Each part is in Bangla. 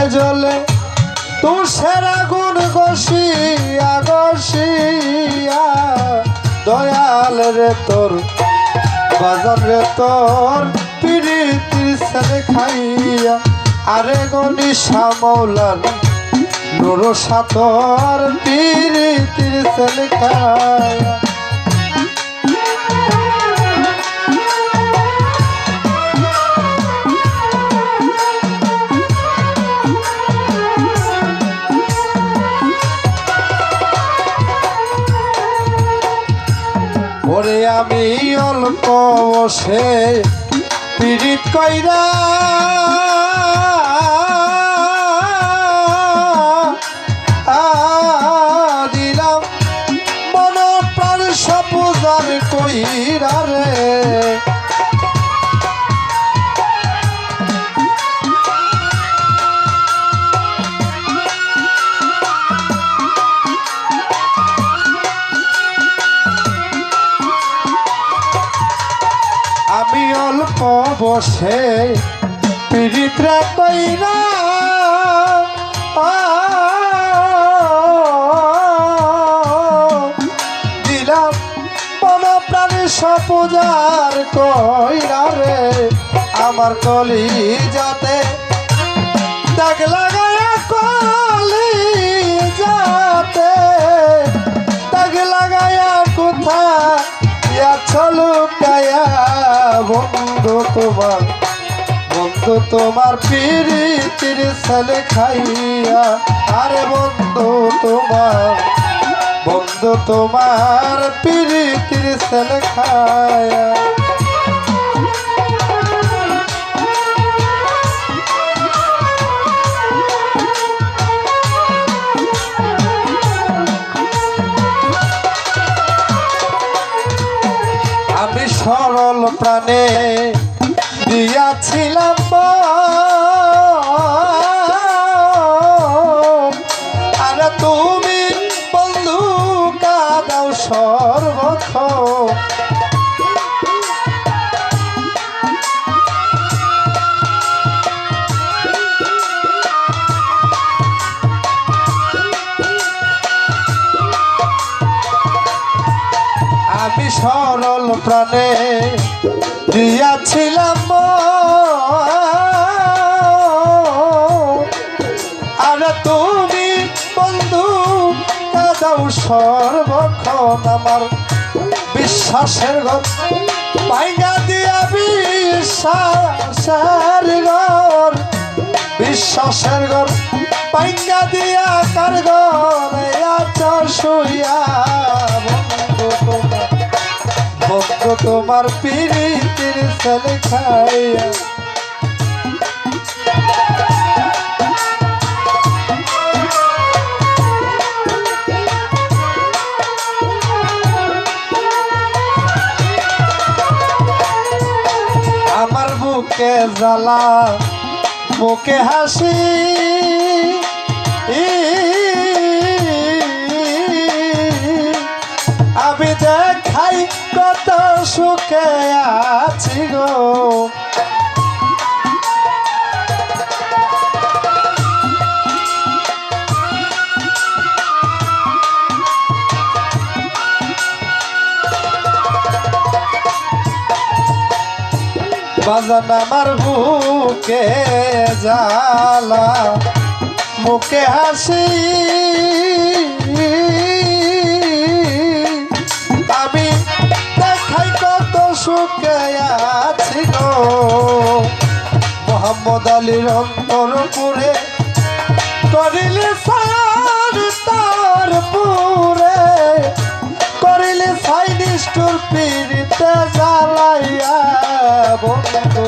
জ্বলে তুষের আগুন গসিয়া গসিয়া দয়াল রে তোর বাজার রে তোর পিরিতির ছেলে খাইয়া আরে গনি শ্যামলার নুর সাতর পিরিতির ছেলে খাইয়া ওরে আমি অল্প বসে পীড়িত কইরা দিলাম মন প্রাণ সপুজার কইরা রে আমি অল্প বসে পীড়িতরা কইরা দিলাম মন প্রাণী সপূজার কইরা রে আমার কলি যাতে দাগ লাগায়া কলি যাতে দাগ লাগায়া কোথা চলো গায়া বন্ধু তোমার পিরিতির ছেলে খাইয়া আরে বন্ধু তোমার পিরিতির ছেলে খাইয়া আমি সরল প্রাণে দিয়াছিলাম আর তুমি বন্ধু কাদাও সর্বক্ষণ আমি সরল প্রাণে দিয়াছিলাম আর তুমি বন্ধু কাদাও সর্বক্ষণ আমার বিশ্বাসের ঘর পাইগা দিয়া বিশ্বাসের ঘর পাইগা দিয়া কার ঘর শুইয়া বন্ধু তোমার পিরিতির ছেলে খাইয়া আমার বুকে জ্বালা মুখে হাসি আমি দেখাই কত সুখে আছি গো বাজান আমার বুকে জ্বালা মুখে হাসি আমি দেখাই কত সুখে আছি গো মোহাম্মদ আলীর অন্তরপুরে করিলে সার তার পুরে করিলে সাই নিষ্ঠুর পীড়িতে জ্বালাইয়া বন্ধু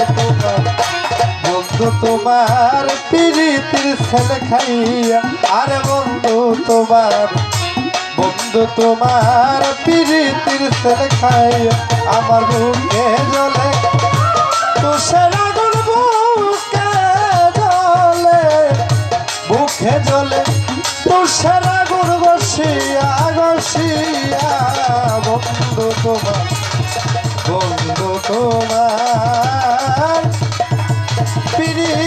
তোমার পিরিতির ছেলে খাইয়া আরে বন্ধু তোমার পিরিতির ছেলে খাইয়া আমার বুকে জ্বলে তুষের আগুন বুকে জ্বলে তুষের আগুন গসিয়া গসিয়া বন্ধু তোমার পিরিতির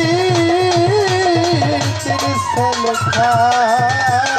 প্রীতির ছেলে খাইয়া